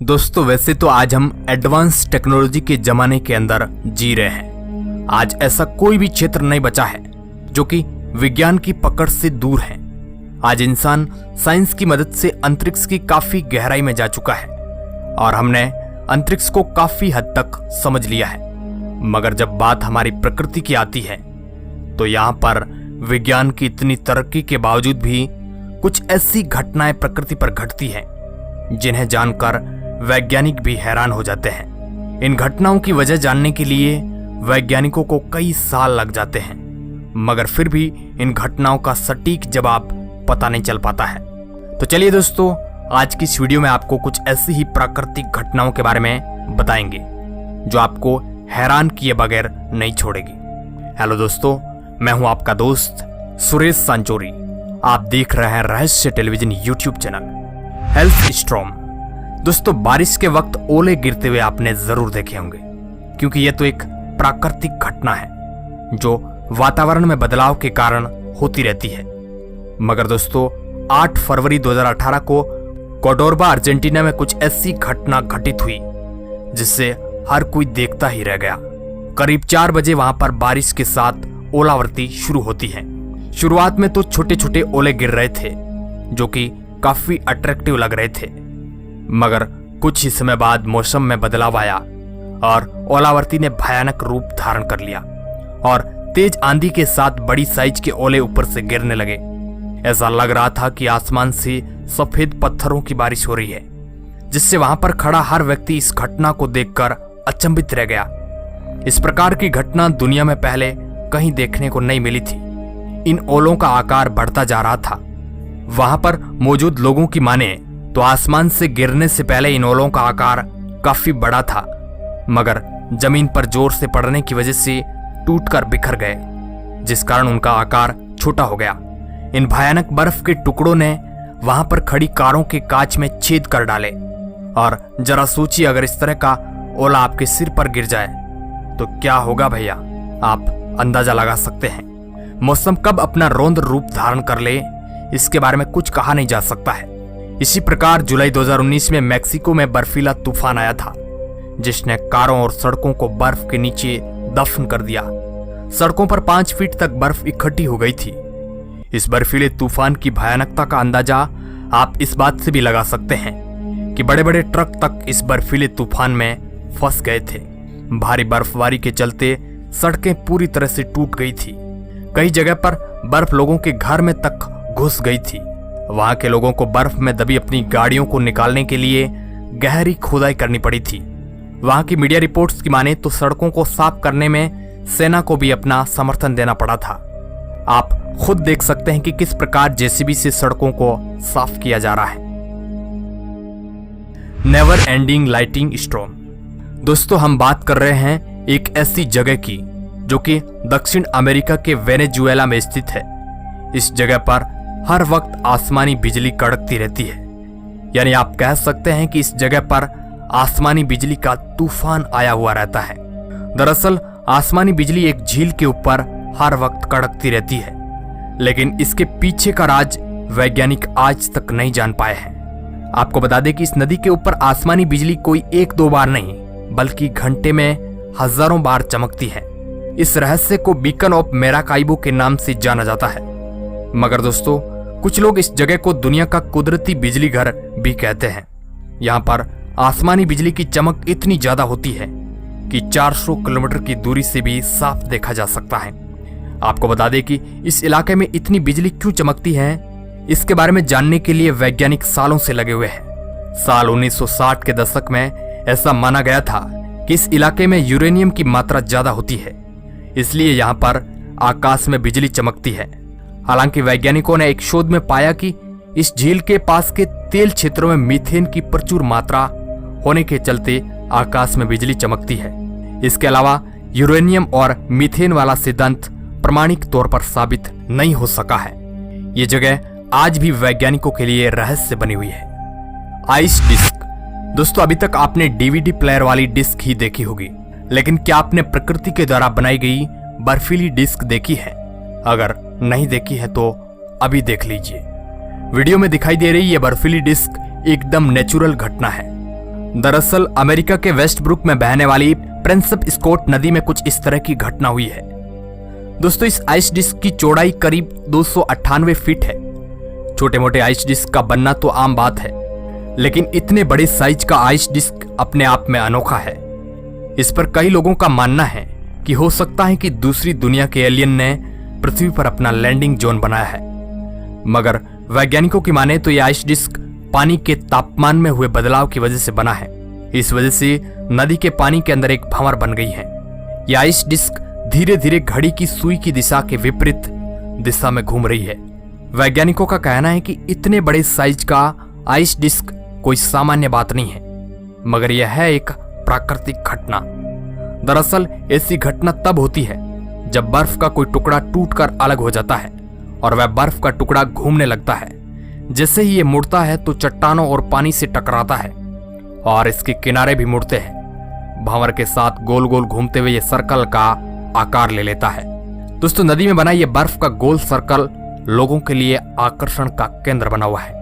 दोस्तों वैसे तो आज हम एडवांस टेक्नोलॉजी के जमाने के अंदर जी रहे हैं। आज ऐसा कोई भी क्षेत्र नहीं बचा है जो कि विज्ञान की पकड़ से दूर है। आज इंसान साइंस की मदद से अंतरिक्ष की काफी गहराई में जा चुका है और हमने अंतरिक्ष को काफी हद तक समझ लिया है। मगर जब बात हमारी प्रकृति की आती है तो यहाँ पर विज्ञान की इतनी तरक्की के बावजूद भी कुछ ऐसी घटनाएं प्रकृति पर घटती हैं जिन्हें जानकर वैज्ञानिक भी हैरान हो जाते हैं। इन घटनाओं की वजह जानने के लिए वैज्ञानिकों को कई साल लग जाते हैं, मगर फिर भी इन घटनाओं का सटीक जवाब पता नहीं चल पाता है। तो चलिए दोस्तों, आज की इस वीडियो में आपको कुछ ऐसी ही प्राकृतिक घटनाओं के बारे में बताएंगे जो आपको हैरान किए बगैर नहीं छोड़ेगी। हेलो दोस्तों, मैं हूं आपका दोस्त सुरेश सांचोरी। आप देख रहे हैं रहस्य television YouTube channel health storm. दोस्तों, बारिश के वक्त ओले गिरते हुए आपने जरूर देखे होंगे, क्योंकि यह तो एक प्राकृतिक घटना है जो वातावरण में बदलाव के कारण होती रहती है। मगर दोस्तों, 8 फरवरी 2018 को कोडोर्बा अर्जेंटीना में कुछ ऐसी घटना घटित हुई जिससे हर कोई देखता ही रह गया। करीब 4 बजे वहां पर बारिश के साथ ओलावृष्टि शुरू होती है। शुरुआत में तो छोटे छोटे ओले गिर रहे थे जो कि काफी अट्रैक्टिव लग रहे थे, मगर कुछ ही समय बाद मौसम में बदलाव आया और ओलावृष्टि ने भयानक रूप धारण कर लिया और तेज आंधी के साथ बड़ी साइज के ओले ऊपर से गिरने लगे। ऐसा लग रहा था कि आसमान से सफेद पत्थरों की बारिश हो रही है, जिससे वहां पर खड़ा हर व्यक्ति इस घटना को देखकर अचंभित रह गया। इस प्रकार की घटना दुनिया में पहले कहीं देखने को नहीं मिली थी। इन ओलों का आकार बढ़ता जा रहा था। वहां पर मौजूद लोगों की माने तो आसमान से गिरने से पहले इन ओलों का आकार काफी बड़ा था, मगर जमीन पर जोर से पड़ने की वजह से टूटकर बिखर गए, जिस कारण उनका आकार छोटा हो गया। इन भयानक बर्फ के टुकड़ों ने वहां पर खड़ी कारों के कांच में छेद कर डाले। और जरा सोचिए, अगर इस तरह का ओला आपके सिर पर गिर जाए तो क्या होगा भैया, आप अंदाजा लगा सकते हैं। मौसम कब अपना रौद्र रूप धारण कर ले, इसके बारे में कुछ कहा नहीं जा सकता है। इसी प्रकार जुलाई 2019 में मैक्सिको में बर्फीला तूफान आया था, जिसने कारों और सड़कों को बर्फ के नीचे दफन कर दिया। सड़कों पर 5 फीट तक बर्फ इकट्ठी हो गई थी। इस बर्फीले तूफान की भयानकता का अंदाजा आप इस बात से भी लगा सकते हैं कि बड़े बड़े ट्रक तक इस बर्फीले तूफान में फंस गए थे। भारी बर्फबारी के चलते सड़कें पूरी तरह से टूट गई थी। कई जगह पर बर्फ लोगों के घर में तक घुस गई थी। वहां के लोगों को बर्फ में दबी अपनी गाड़ियों को निकालने के लिए गहरी खुदाई करनी पड़ी थी। वहां की मीडिया रिपोर्ट्स की माने तो सड़कों को साफ करने में सेना को भी अपना समर्थन देना पड़ा था। आप खुद देख सकते हैं कि किस प्रकार जेसीबी से सड़कों को साफ किया जा रहा है। Never ending lighting storm. दोस्तों, हम बात कर रहे हैं एक ऐसी जगह की जो कि दक्षिण अमेरिका के वेनेजुएला में स्थित है। इस जगह पर हर वक्त आसमानी बिजली कड़कती रहती है, यानी आप कह सकते हैं कि इस जगह पर आसमानी बिजली का तूफान आया हुआ रहता है। दरअसल आसमानी बिजली एक झील के ऊपर हर वक्त कड़कती रहती है, लेकिन इसके पीछे का राज वैज्ञानिक आज तक नहीं जान पाए हैं। आपको बता दें कि इस नदी के ऊपर आसमानी बिजली कोई 1-2 बार नहीं, बल्कि घंटे में हजारों बार चमकती है। इस रहस्य को बीकन ऑफ मेराकाइबो के नाम से जाना जाता है। मगर दोस्तों, कुछ लोग इस जगह को दुनिया का कुदरती बिजली घर भी कहते हैं। यहाँ पर आसमानी बिजली की चमक इतनी ज्यादा होती है कि 400 किलोमीटर की दूरी से भी साफ देखा जा सकता है। आपको बता दें कि इस इलाके में इतनी बिजली क्यों चमकती है, इसके बारे में जानने के लिए वैज्ञानिक सालों से लगे हुए हैं। साल 1960 के दशक में ऐसा माना गया था कि इस इलाके में यूरेनियम की मात्रा ज्यादा होती है, इसलिए यहाँ पर आकाश में बिजली चमकती है। हालांकि वैज्ञानिकों ने एक शोध में पाया कि इस झील के पास के तेल क्षेत्रों में मीथेन की प्रचुर मात्रा होने के चलते आकाश में बिजली चमकती है। इसके अलावा यूरेनियम और मीथेन वाला सिद्धांत प्रमाणिक तौर पर साबित नहीं हो सका है। ये जगह आज भी वैज्ञानिकों के लिए रहस्य बनी हुई है। Ice disc. दोस्तों, अभी तक आपने डीवीडी प्लेयर वाली डिस्क ही देखी होगी, लेकिन क्या आपने प्रकृति के द्वारा बनाई गई बर्फीली डिस्क देखी है? अगर नहीं देखी है तो अभी देख लीजिए। वीडियो में दिखाई दे रही ये बर्फीली डिस्क एकदम नेचुरल घटना है। दरअसल अमेरिका के वेस्टब्रुक में बहने वाली प्रिंसेप स्कॉट नदी में कुछ इस तरह की घटना हुई है। दोस्तों, इस आइस डिस्क की चौड़ाई करीब 298 फीट है। छोटे मोटे आइस डिस्क का बनना तो आम बात है, लेकिन इतने बड़े साइज का आइस डिस्क अपने आप में अनोखा है। इस पर कई लोगों का मानना है कि हो सकता है कि दूसरी दुनिया के एलियन ने पृथ्वी पर अपना लैंडिंग जोन बनाया है। मगर वैज्ञानिकों की माने तो यह आइस डिस्क पानी के तापमान में हुए बदलाव की वजह से बना है। इस वजह से नदी के पानी के अंदर एक भंवर बन गई है। यह आइस डिस्क धीरे धीरे घड़ी की सुई की दिशा के विपरीत दिशा में घूम रही है। वैज्ञानिकों का कहना है कि इतने बड़े साइज का आइस डिस्क कोई सामान्य बात नहीं है, मगर यह है एक प्राकृतिक घटना। दरअसल ऐसी घटना तब होती है जब बर्फ का कोई टुकड़ा टूटकर अलग हो जाता है और वह बर्फ का टुकड़ा घूमने लगता है। जैसे ही ये मुड़ता है तो चट्टानों और पानी से टकराता है और इसके किनारे भी मुड़ते हैं। भंवर के साथ गोल गोल घूमते हुए ये सर्कल का आकार ले लेता है। दोस्तों, नदी में बना ये बर्फ का गोल सर्कल लोगों के लिए आकर्षण का केंद्र बना हुआ है,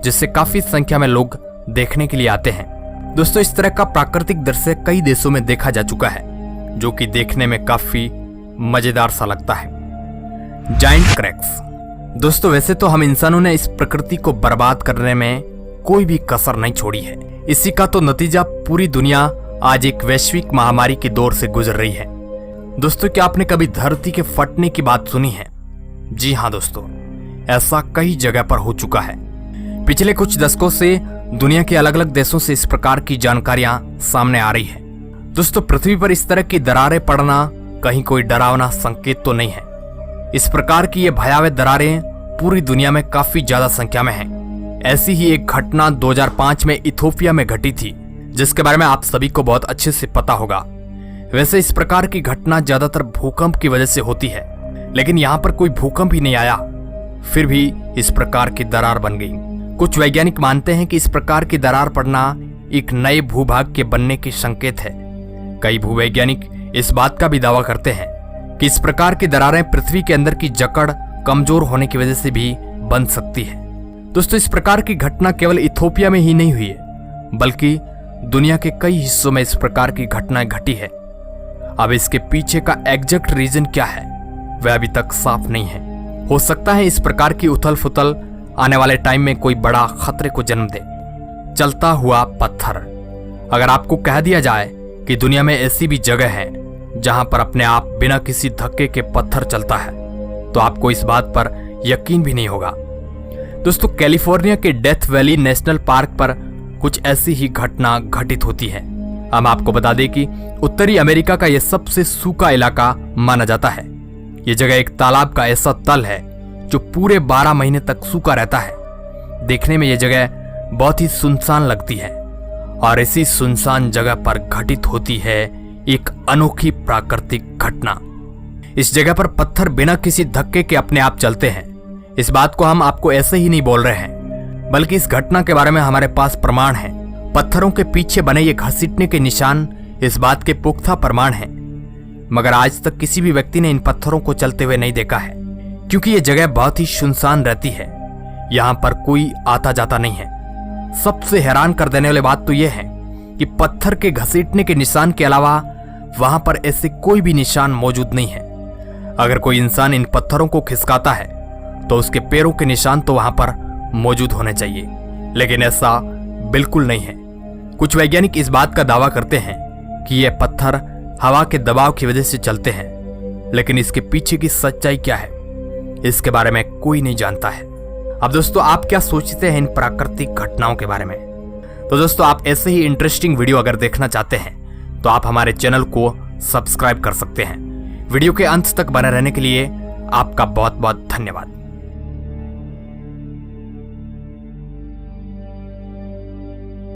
जिससे काफी संख्या में लोग देखने के लिए आते हैं। दोस्तों, इस तरह का प्राकृतिक दृश्य कई देशों में देखा जा चुका है, जो कि देखने में काफी मजेदार सा लगता है। Giant cracks. दोस्तों, वैसे तो हम इंसानों ने इस प्रकृति को बर्बाद करने में कोई भी कसर नहीं छोड़ी है। इसी का तो नतीजा पूरी दुनिया आज एक वैश्विक महामारी के दौर से गुजर रही है। दोस्तों, क्या आपने कभी धरती के फटने की बात सुनी है? जी हाँ दोस्तों, ऐसा कई जगह पर हो चुका है। पिछले कुछ दशकों से दुनिया के अलग अलग देशों से इस प्रकार की जानकारियां सामने आ रही है। दोस्तों, पृथ्वी पर इस तरह की दरारें पड़ना कहीं कोई डरावना संकेत तो नहीं है। इस प्रकार की ये भयावह दरारें पूरी दुनिया में काफी ज्यादा संख्या में हैं। ऐसी ही एक घटना 2005 में इथियोपिया में घटी थी, जिसके बारे में आप सभी को बहुत अच्छे से पता होगा। वैसे इस प्रकार की घटना ज्यादातर भूकंप की वजह से होती है, लेकिन यहाँ पर कोई भूकंप ही नहीं आया, फिर भी इस प्रकार की दरार बन गई। कुछ वैज्ञानिक मानते हैं कि इस प्रकार की दरार पड़ना एक नए भूभाग के बनने की संकेत है। कई भूवैज्ञानिक इस बात का भी दावा करते हैं कि इस प्रकार की दरारें पृथ्वी के अंदर की जकड़ कमजोर होने की वजह से भी बन सकती है। दोस्तों, इस प्रकार की घटना केवल इथियोपिया में ही नहीं हुई है, बल्कि दुनिया के कई हिस्सों में इस प्रकार की घटनाएं घटी है। अब इसके पीछे का एग्जैक्ट रीजन क्या है वह अभी तक साफ नहीं है। हो सकता है इस प्रकार की उथल फुथल आने वाले टाइम में कोई बड़ा खतरे को जन्म दे। चलता हुआ पत्थर। अगर आपको कह दिया जाए कि दुनिया में ऐसी भी जगह है जहां पर अपने आप बिना किसी धक्के के पत्थर चलता है, तो आपको इस बात पर यकीन भी नहीं होगा। दोस्तों, कैलिफोर्निया के डेथ वैली नेशनल पार्क पर कुछ ऐसी ही घटना घटित होती है। हम आपको बता दें कि उत्तरी अमेरिका का यह सबसे सूखा इलाका माना जाता है। यह जगह एक तालाब का ऐसा तल है जो पूरे 12 महीने तक सूखा रहता है। देखने में यह जगह बहुत ही सुनसान लगती है और इसी सुनसान जगह पर घटित होती है एक अनोखी प्राकृतिक घटना। इस जगह पर पत्थर बिना किसी धक्के के अपने आप चलते हैं। इस बात को हम आपको ऐसे ही नहीं बोल रहे हैं, बल्कि इस घटना के बारे में हमारे पास प्रमाण है। पत्थरों के पीछे बने ये घसीटने के निशान इस बात के पुख्ता प्रमाण हैं। मगर आज तक किसी भी व्यक्ति ने इन पत्थरों को चलते हुए नहीं देखा है, क्योंकि ये जगह बहुत ही सुनसान रहती है। यहाँ पर कोई आता जाता नहीं है। सबसे हैरान कर देने वाली बात तो यह है कि पत्थर के घसीटने के निशान के अलावा वहां पर ऐसे कोई भी निशान मौजूद नहीं है। अगर कोई इंसान इन पत्थरों को खिसकाता है तो उसके पैरों के निशान तो वहां पर मौजूद होने चाहिए, लेकिन ऐसा बिल्कुल नहीं है। कुछ वैज्ञानिक इस बात का दावा करते हैं कि ये पत्थर हवा के दबाव की वजह से चलते हैं, लेकिन इसके पीछे की सच्चाई क्या है इसके बारे में कोई नहीं जानता है। अब दोस्तों, आप क्या सोचते हैं इन प्राकृतिक घटनाओं के बारे में? तो दोस्तों, आप ऐसे ही इंटरेस्टिंग वीडियो अगर देखना चाहते हैं तो आप हमारे चैनल को सब्सक्राइब कर सकते हैं। वीडियो के अंत तक बने रहने के लिए आपका बहुत बहुत धन्यवाद।